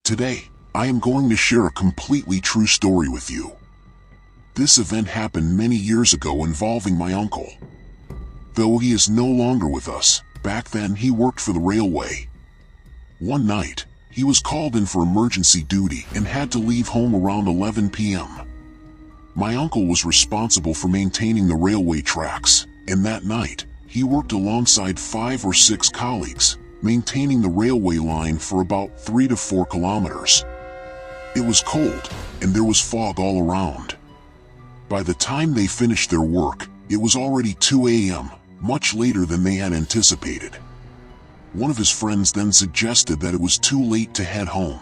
Today, I am going to share a completely true story with you. This event happened many years ago involving my uncle. Though he is no longer with us, back then he worked for the railway. One night, he was called in for emergency duty and had to leave home around 11 p.m. My uncle was responsible for maintaining the railway tracks, and that night, he worked alongside 5 or 6 colleagues, maintaining the railway line for about 3 to 4 kilometers. It was cold, and there was fog all around. By the time they finished their work, it was already 2 a.m., much later than they had anticipated. One of his friends then suggested that it was too late to head home.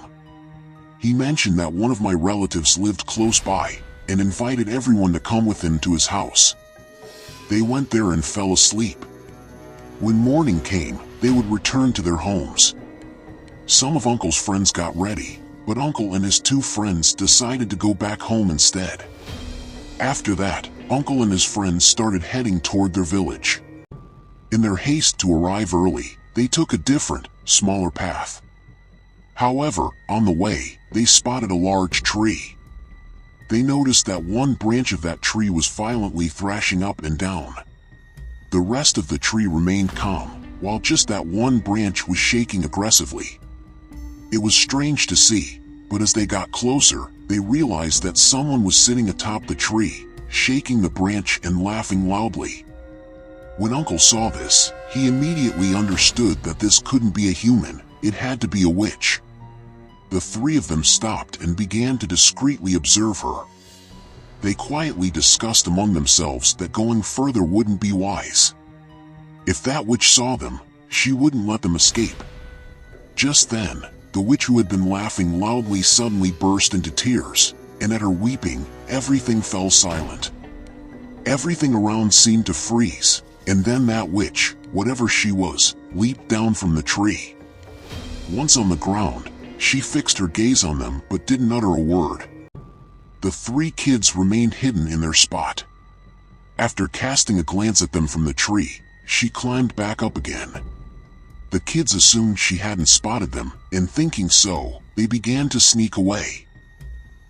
He mentioned that one of my relatives lived close by, and invited everyone to come with him to his house. They went there and fell asleep. When morning came, they would return to their homes. Some of Uncle's friends got ready, but Uncle and his 2 friends decided to go back home instead. After that, Uncle and his friends started heading toward their village. In their haste to arrive early, they took a different, smaller path. However, on the way, they spotted a large tree. They noticed that one branch of that tree was violently thrashing up and down. The rest of the tree remained calm, while just that one branch was shaking aggressively. It was strange to see, but as they got closer, they realized that someone was sitting atop the tree, shaking the branch and laughing loudly. When Uncle saw this, he immediately understood that this couldn't be a human, it had to be a witch. The 3 of them stopped and began to discreetly observe her. They quietly discussed among themselves that going further wouldn't be wise. If that witch saw them, she wouldn't let them escape. Just then, the witch who had been laughing loudly suddenly burst into tears, and at her weeping, everything fell silent. Everything around seemed to freeze, and then that witch, whatever she was, leaped down from the tree. Once on the ground, she fixed her gaze on them but didn't utter a word. The 3 kids remained hidden in their spot. After casting a glance at them from the tree, she climbed back up again. The kids assumed she hadn't spotted them, and thinking so, they began to sneak away.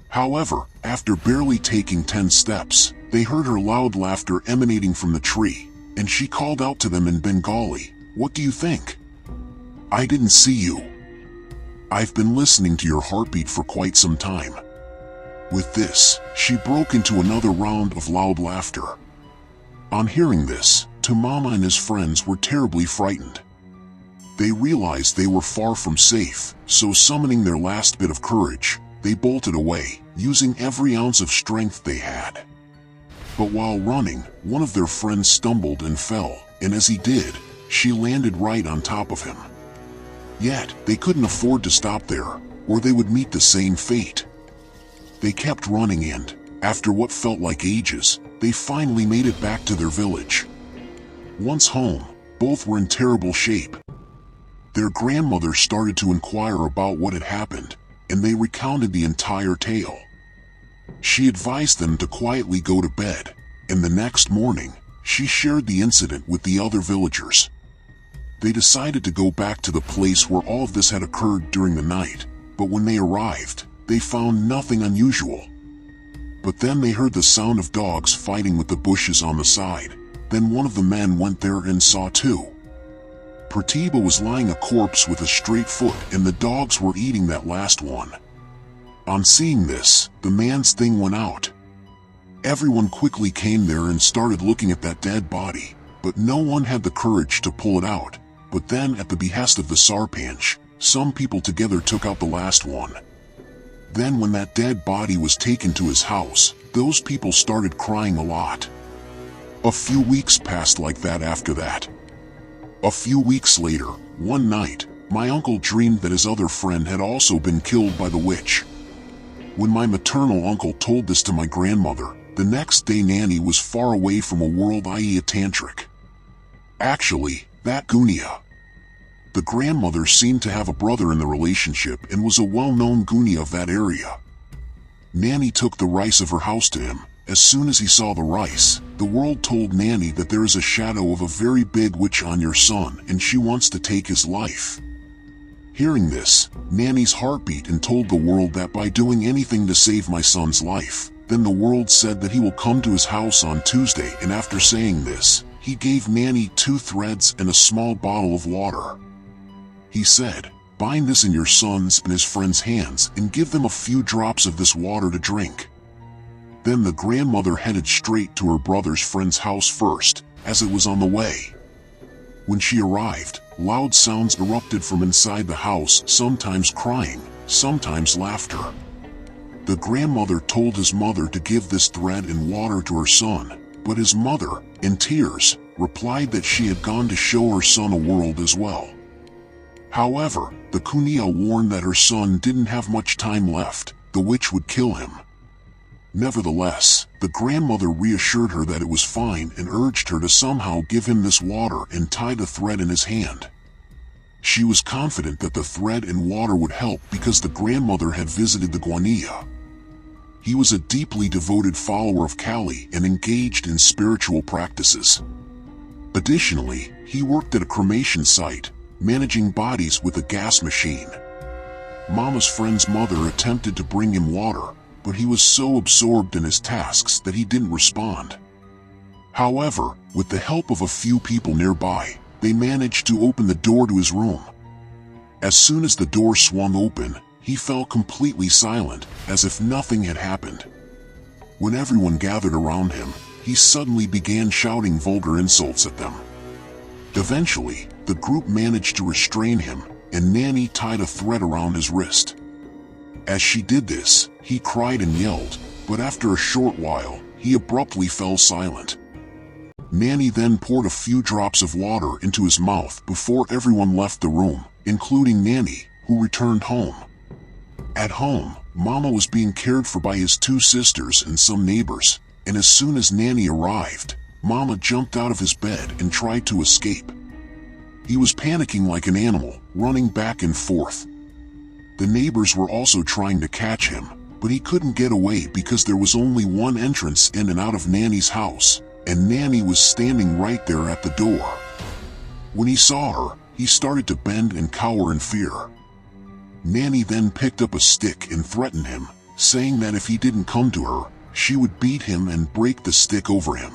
However, after barely taking 10 steps, they heard her loud laughter emanating from the tree, and she called out to them in Bengali, "What do you think? I didn't see you. I've been listening to your heartbeat for quite some time." With this, she broke into another round of loud laughter. On hearing this, Tamama and his friends were terribly frightened. They realized they were far from safe, so summoning their last bit of courage, they bolted away, using every ounce of strength they had. But while running, one of their friends stumbled and fell, and as he did, she landed right on top of him. Yet, they couldn't afford to stop there, or they would meet the same fate. They kept running and, after what felt like ages, they finally made it back to their village. Once home, both were in terrible shape. Their grandmother started to inquire about what had happened, and they recounted the entire tale. She advised them to quietly go to bed, and the next morning, she shared the incident with the other villagers. They decided to go back to the place where all of this had occurred during the night, but when they arrived, they found nothing unusual. But then they heard the sound of dogs fighting with the bushes on the side. Then one of the men went there and saw 2. Pratibha was lying a corpse with a straight foot, and the dogs were eating that last one. On seeing this, the man's thing went out. Everyone quickly came there and started looking at that dead body, but no one had the courage to pull it out. But then, at the behest of the Sarpanch, some people together took out the last one. Then when that dead body was taken to his house, those people started crying a lot. A few weeks passed like that after that. A few weeks later, one night, my uncle dreamed that his other friend had also been killed by the witch. When my maternal uncle told this to my grandmother, the next day Nanny was far away from a world, i.e. a tantric. Actually, that Gunya. The grandmother seemed to have a brother in the relationship and was a well-known Gunya of that area. Nanny took the rice of her house to him. As soon as he saw the rice, the world told Nanny that there is a shadow of a very big witch on your son and she wants to take his life. Hearing this, Nanny's heart beat and told the world that by doing anything to save my son's life, then the world said that he will come to his house on Tuesday, and after saying this, he gave Nanny 2 threads and a small bottle of water. He said, "Bind this in your son's and his friend's hands and give them a few drops of this water to drink." Then the grandmother headed straight to her brother's friend's house first, as it was on the way. When she arrived, loud sounds erupted from inside the house, sometimes crying, sometimes laughter. The grandmother told his mother to give this thread and water to her son, but his mother, in tears, replied that she had gone to show her son a world as well. However, the Chudail warned that her son didn't have much time left, the witch would kill him. Nevertheless, the grandmother reassured her that it was fine and urged her to somehow give him this water and tie the thread in his hand. She was confident that the thread and water would help because the grandmother had visited the Guania. He was a deeply devoted follower of Kali and engaged in spiritual practices. Additionally, he worked at a cremation site, managing bodies with a gas machine. Mama's friend's mother attempted to bring him water, but he was so absorbed in his tasks that he didn't respond. However, with the help of a few people nearby, they managed to open the door to his room. As soon as the door swung open, he fell completely silent, as if nothing had happened. When everyone gathered around him, he suddenly began shouting vulgar insults at them. Eventually, the group managed to restrain him, and Nanny tied a thread around his wrist. As she did this, he cried and yelled, but after a short while, he abruptly fell silent. Nanny then poured a few drops of water into his mouth before everyone left the room, including Nanny, who returned home. At home, Mama was being cared for by his 2 sisters and some neighbors, and as soon as Nanny arrived, Mama jumped out of his bed and tried to escape. He was panicking like an animal, running back and forth. The neighbors were also trying to catch him, but he couldn't get away because there was only one entrance in and out of Nanny's house, and Nanny was standing right there at the door. When he saw her, he started to bend and cower in fear. Nanny then picked up a stick and threatened him, saying that if he didn't come to her, she would beat him and break the stick over him.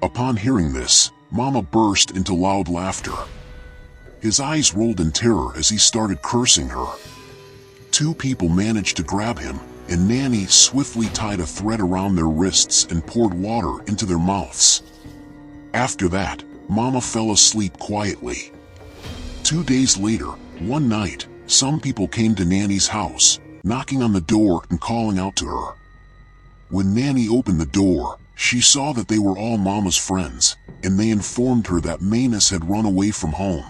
Upon hearing this, Mama burst into loud laughter. His eyes rolled in terror as he started cursing her. 2 people managed to grab him, and Nanny swiftly tied a thread around their wrists and poured water into their mouths. After that, Mama fell asleep quietly. 2 days later, one night, some people came to Nanny's house, knocking on the door and calling out to her. When Nanny opened the door, she saw that they were all Mama's friends, and they informed her that Manus had run away from home.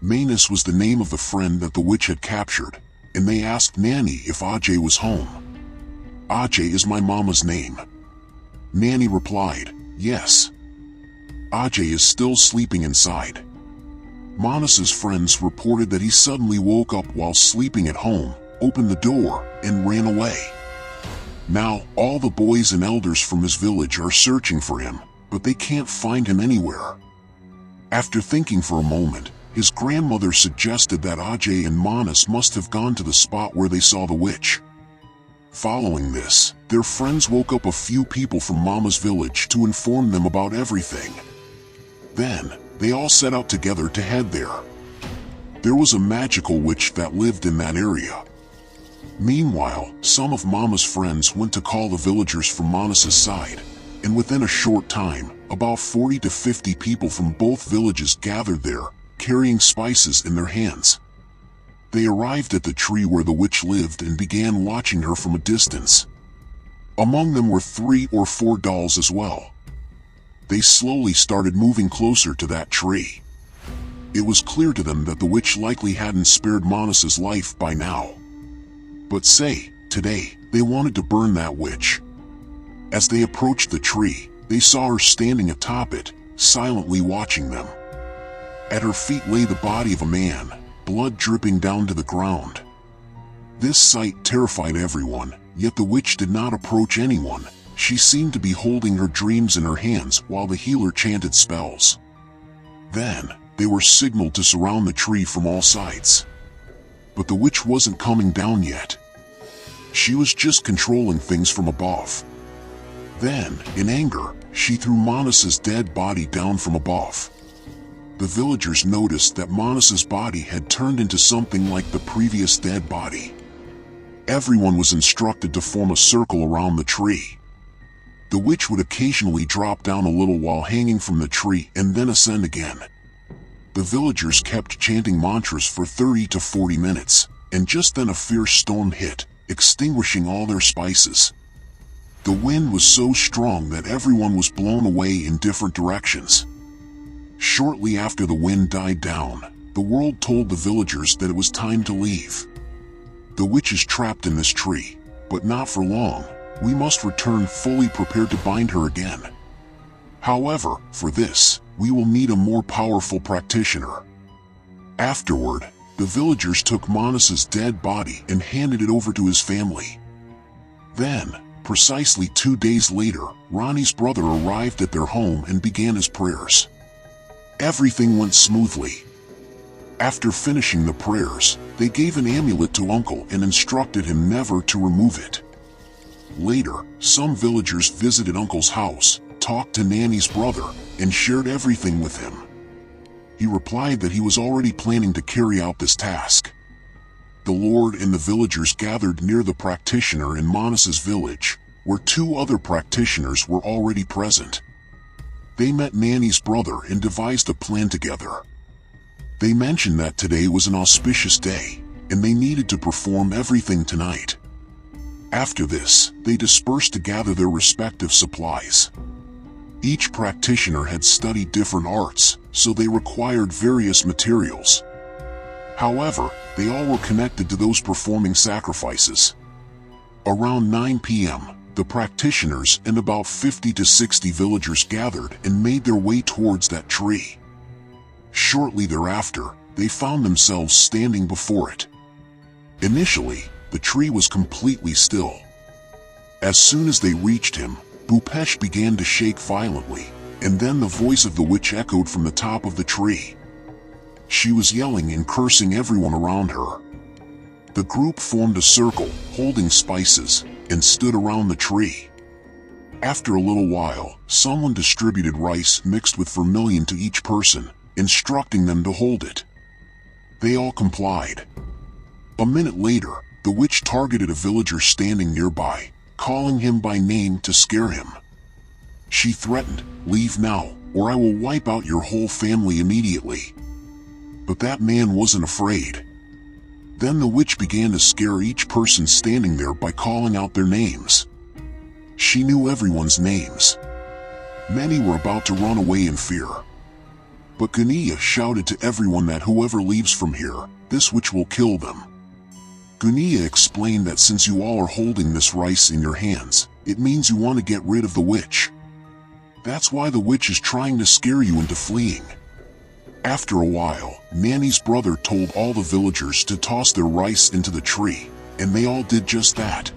Manus was the name of the friend that the witch had captured, and they asked Nanny if Ajay was home. "Ajay is my mama's name." Nanny replied, "Yes." Ajay is still sleeping inside. Manas's friends reported that he suddenly woke up while sleeping at home, opened the door, and ran away. Now, all the boys and elders from his village are searching for him, but they can't find him anywhere. After thinking for a moment, his grandmother suggested that Ajay and Manas must have gone to the spot where they saw the witch. Following this, their friends woke up a few people from Mama's village to inform them about everything. Then, they all set out together to head there. There was a magical witch that lived in that area. Meanwhile, some of Mama's friends went to call the villagers from Manas's side, and within a short time, about 40 to 50 people from both villages gathered there, carrying spices in their hands. They arrived at the tree where the witch lived and began watching her from a distance. Among them were 3 or 4 dolls as well. They slowly started moving closer to that tree. It was clear to them that the witch likely hadn't spared Manas's life by now. But today, they wanted to burn that witch. As they approached the tree, they saw her standing atop it, silently watching them. At her feet lay the body of a man, blood dripping down to the ground. This sight terrified everyone, yet the witch did not approach anyone. She seemed to be holding her dreams in her hands while the healer chanted spells. Then, they were signaled to surround the tree from all sides. But the witch wasn't coming down yet. She was just controlling things from above. Then, in anger, she threw Manas's dead body down from above. The villagers noticed that Manas's body had turned into something like the previous dead body. Everyone was instructed to form a circle around the tree. The witch would occasionally drop down a little while hanging from the tree and then ascend again. The villagers kept chanting mantras for 30 to 40 minutes, and just then a fierce storm hit, extinguishing all their spices. The wind was so strong that everyone was blown away in different directions. Shortly after the wind died down, the world told the villagers that it was time to leave. The witch is trapped in this tree, but not for long. We must return fully prepared to bind her again. However, for this, we will need a more powerful practitioner. Afterward, the villagers took Manas's dead body and handed it over to his family. Then, precisely 2 days later, Ronnie's brother arrived at their home and began his prayers. Everything went smoothly. After finishing the prayers, they gave an amulet to Uncle and instructed him never to remove it. Later, some villagers visited Uncle's house, talked to Nanny's brother, and shared everything with him. He replied that he was already planning to carry out this task. The Lord and the villagers gathered near the practitioner in Manas's village, where 2 other practitioners were already present. They met Nanny's brother and devised a plan together. They mentioned that today was an auspicious day, and they needed to perform everything tonight. After this, they dispersed to gather their respective supplies. Each practitioner had studied different arts, so they required various materials. However, they all were connected to those performing sacrifices. Around 9 p.m., the practitioners and about 50 to 60 villagers gathered and made their way towards that tree. Shortly thereafter, they found themselves standing before it. Initially, the tree was completely still. As soon as they reached him, Bhupesh began to shake violently, and then the voice of the witch echoed from the top of the tree. She was yelling and cursing everyone around her. The group formed a circle, holding spices, and stood around the tree. After a little while, someone distributed rice mixed with vermilion to each person, instructing them to hold it. They all complied. A minute later, the witch targeted a villager standing nearby, calling him by name to scare him. She threatened, "Leave now, or I will wipe out your whole family immediately." But that man wasn't afraid. Then the witch began to scare each person standing there by calling out their names. She knew everyone's names. Many were about to run away in fear. But Ganiya shouted to everyone that whoever leaves from here, this witch will kill them. Ganiya explained that since you all are holding this rice in your hands, it means you want to get rid of the witch. That's why the witch is trying to scare you into fleeing. After a while, Nanny's brother told all the villagers to toss their rice into the tree, and they all did just that.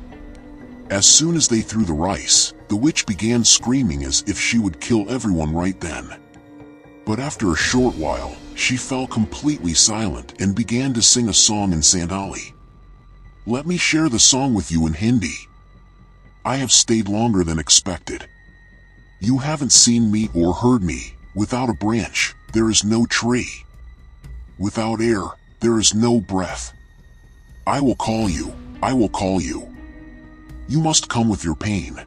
As soon as they threw the rice, the witch began screaming as if she would kill everyone right then. But after a short while, she fell completely silent and began to sing a song in Santali. Let me share the song with you in Hindi. I have stayed longer than expected. You haven't seen me or heard me. Without a branch, there is no tree. Without air, there is no breath. I will call you, I will call you. You must come with your pain.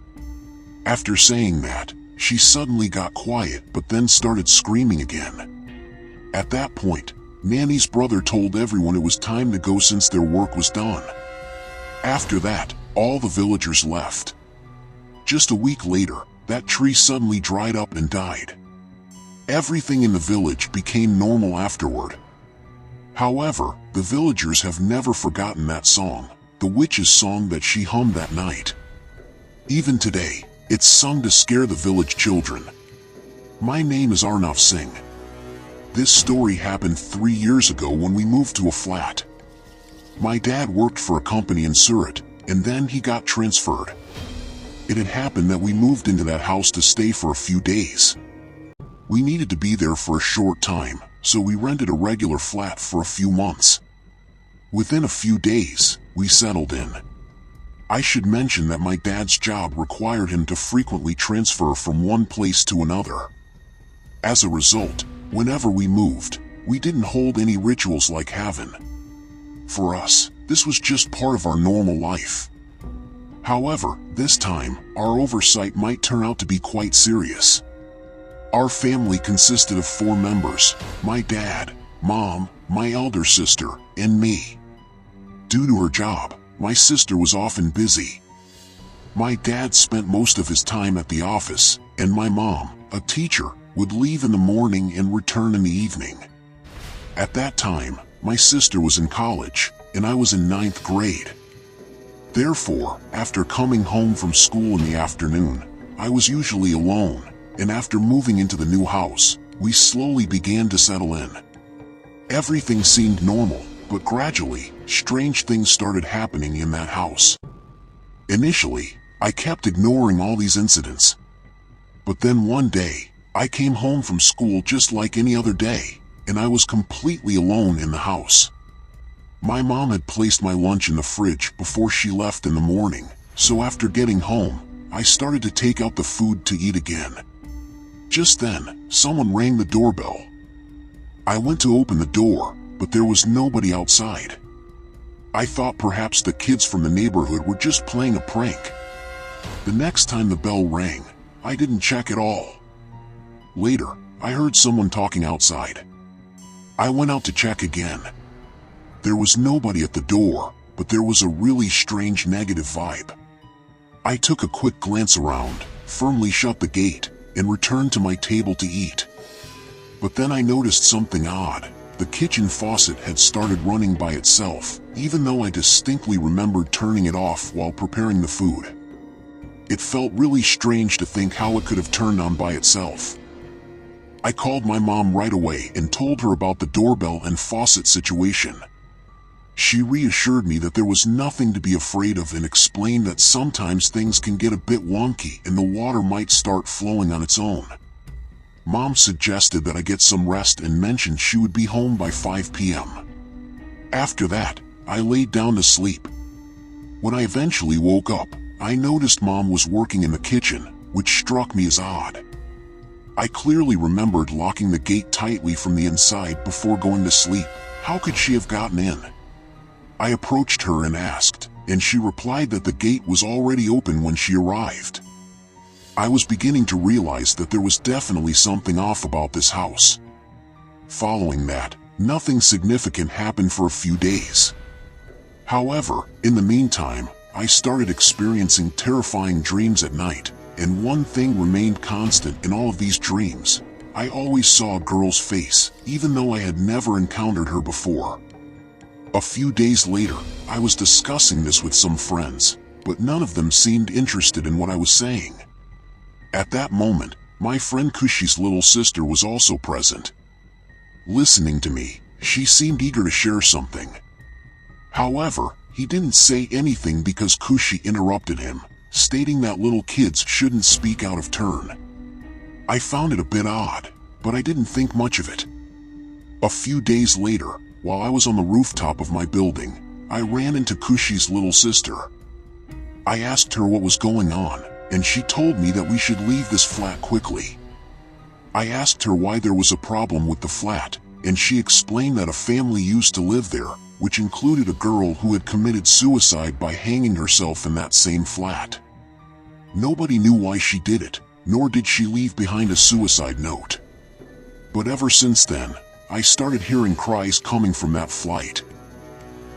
After saying that, she suddenly got quiet but then started screaming again. At that point, Nanny's brother told everyone it was time to go since their work was done. After that, all the villagers left. Just a week later, that tree suddenly dried up and died. Everything in the village became normal afterward. However, the villagers have never forgotten that song, the witch's song that she hummed that night. Even today, it's sung to scare the village children. My name is Arnav Singh. This story happened 3 years ago when we moved to a flat. My dad worked for a company in Surat, and then he got transferred. It had happened that we moved into that house to stay for a few days. We needed to be there for a short time, so we rented a regular flat for a few months. Within a few days, we settled in. I should mention that my dad's job required him to frequently transfer from one place to another. As a result, whenever we moved, we didn't hold any rituals like Haven. For us, this was just part of our normal life. However, this time, our oversight might turn out to be quite serious. Our family consisted of 4 members: my dad, mom, my elder sister, and me. Due to her job, my sister was often busy. My dad spent most of his time at the office, and my mom, a teacher, would leave in the morning and return in the evening. At that time, my sister was in college, and I was in 9th grade. Therefore, after coming home from school in the afternoon, I was usually alone, and after moving into the new house, we slowly began to settle in. Everything seemed normal, but gradually, strange things started happening in that house. Initially, I kept ignoring all these incidents. But then one day, I came home from school just like any other day, and I was completely alone in the house. My mom had placed my lunch in the fridge before she left in the morning, so after getting home, I started to take out the food to eat again. Just then, someone rang the doorbell. I went to open the door, but there was nobody outside. I thought perhaps the kids from the neighborhood were just playing a prank. The next time the bell rang, I didn't check at all. Later, I heard someone talking outside. I went out to check again. There was nobody at the door, but there was a really strange negative vibe. I took a quick glance around, firmly shut the gate, and returned to my table to eat. But then I noticed something odd. The kitchen faucet had started running by itself, even though I distinctly remembered turning it off while preparing the food. It felt really strange to think how it could have turned on by itself. I called my mom right away and told her about the doorbell and faucet situation. She reassured me that there was nothing to be afraid of and explained that sometimes things can get a bit wonky and the water might start flowing on its own. Mom suggested that I get some rest and mentioned she would be home by 5 p.m. After that, I laid down to sleep. When I eventually woke up, I noticed Mom was working in the kitchen, which struck me as odd. I clearly remembered locking the gate tightly from the inside before going to sleep. How could she have gotten in? I approached her and asked, and she replied that the gate was already open when she arrived. I was beginning to realize that there was definitely something off about this house. Following that, nothing significant happened for a few days. However, in the meantime, I started experiencing terrifying dreams at night, and one thing remained constant in all of these dreams. I always saw a girl's face, even though I had never encountered her before. A few days later, I was discussing this with some friends, but none of them seemed interested in what I was saying. At that moment, my friend Kushi's little sister was also present. Listening to me, she seemed eager to share something. However, he didn't say anything because Kushi interrupted him, stating that little kids shouldn't speak out of turn. I found it a bit odd, but I didn't think much of it. A few days later, while I was on the rooftop of my building, I ran into Kushi's little sister. I asked her what was going on, and she told me that we should leave this flat quickly. I asked her why there was a problem with the flat, and she explained that a family used to live there, which included a girl who had committed suicide by hanging herself in that same flat. Nobody knew why she did it, nor did she leave behind a suicide note. But ever since then, I started hearing cries coming from that flight.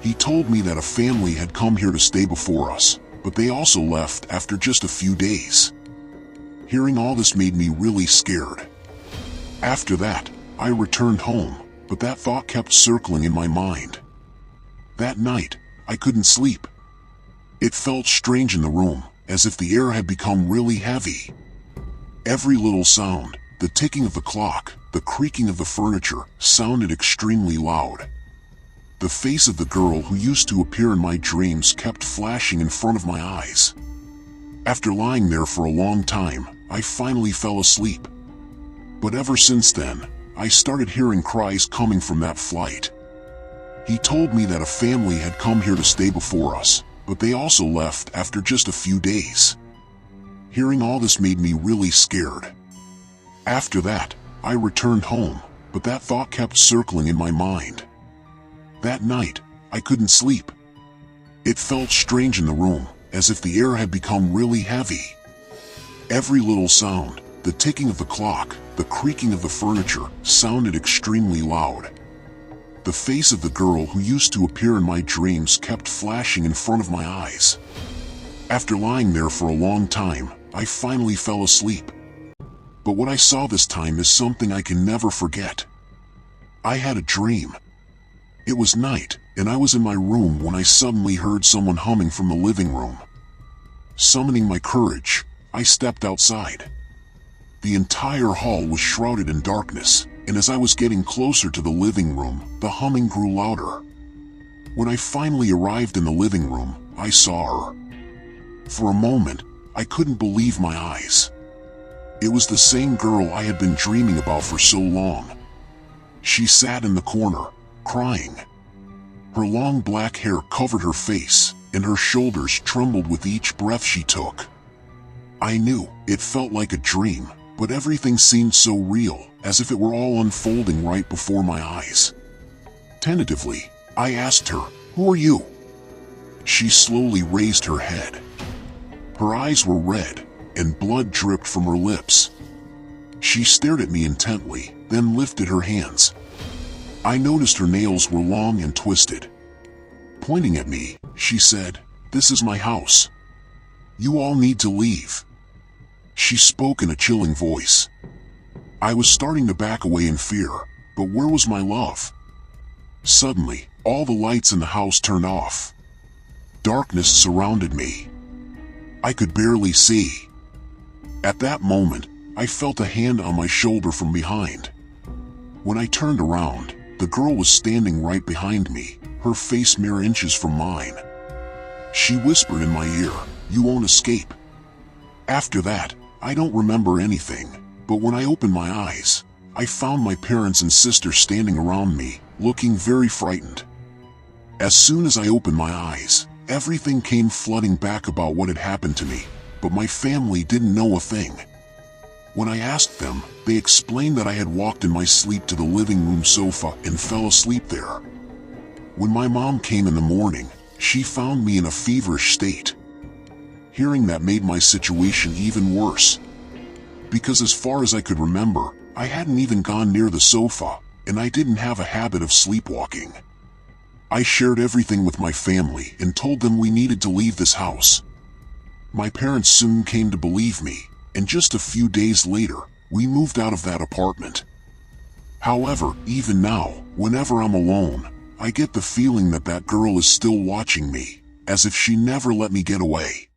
He told me that a family had come here to stay before us, but they also left after just a few days. Hearing all this made me really scared. After that, I returned home, but that thought kept circling in my mind. That night, I couldn't sleep. It felt strange in the room, as if the air had become really heavy. Every little sound, the ticking of the clock, the creaking of the furniture, sounded extremely loud. The face of the girl who used to appear in my dreams kept flashing in front of my eyes. After lying there for a long time, I finally fell asleep. But ever since then, I started hearing cries coming from that flight. He told me that a family had come here to stay before us, but they also left after just a few days. Hearing all this made me really scared. After that, I returned home, but that thought kept circling in my mind. That night, I couldn't sleep. It felt strange in the room, as if the air had become really heavy. Every little sound, the ticking of the clock, the creaking of the furniture, sounded extremely loud. The face of the girl who used to appear in my dreams kept flashing in front of my eyes. After lying there for a long time, I finally fell asleep. But what I saw this time is something I can never forget. I had a dream. It was night, and I was in my room when I suddenly heard someone humming from the living room. Summoning my courage, I stepped outside. The entire hall was shrouded in darkness, and as I was getting closer to the living room, the humming grew louder. When I finally arrived in the living room, I saw her. For a moment, I couldn't believe my eyes. It was the same girl I had been dreaming about for so long. She sat in the corner, crying. Her long black hair covered her face, and her shoulders trembled with each breath she took. I knew it felt like a dream, but everything seemed so real, as if it were all unfolding right before my eyes. Tentatively, I asked her, "Who are you?" She slowly raised her head. Her eyes were red, and blood dripped from her lips. She stared at me intently, then lifted her hands. I noticed her nails were long and twisted. Pointing at me, she said, "This is my house. You all need to leave." She spoke in a chilling voice. I was starting to back away in fear, but where was my love? Suddenly, all the lights in the house turned off. Darkness surrounded me. I could barely see. At that moment, I felt a hand on my shoulder from behind. When I turned around, the girl was standing right behind me, her face mere inches from mine. She whispered in my ear, "You won't escape." After that, I don't remember anything, but when I opened my eyes, I found my parents and sister standing around me, looking very frightened. As soon as I opened my eyes, everything came flooding back about what had happened to me, but my family didn't know a thing. When I asked them, they explained that I had walked in my sleep to the living room sofa and fell asleep there. When my mom came in the morning, she found me in a feverish state. Hearing that made my situation even worse. Because as far as I could remember, I hadn't even gone near the sofa, and I didn't have a habit of sleepwalking. I shared everything with my family and told them we needed to leave this house. My parents soon came to believe me, and just a few days later, we moved out of that apartment. However, even now, whenever I'm alone, I get the feeling that that girl is still watching me, as if she never let me get away.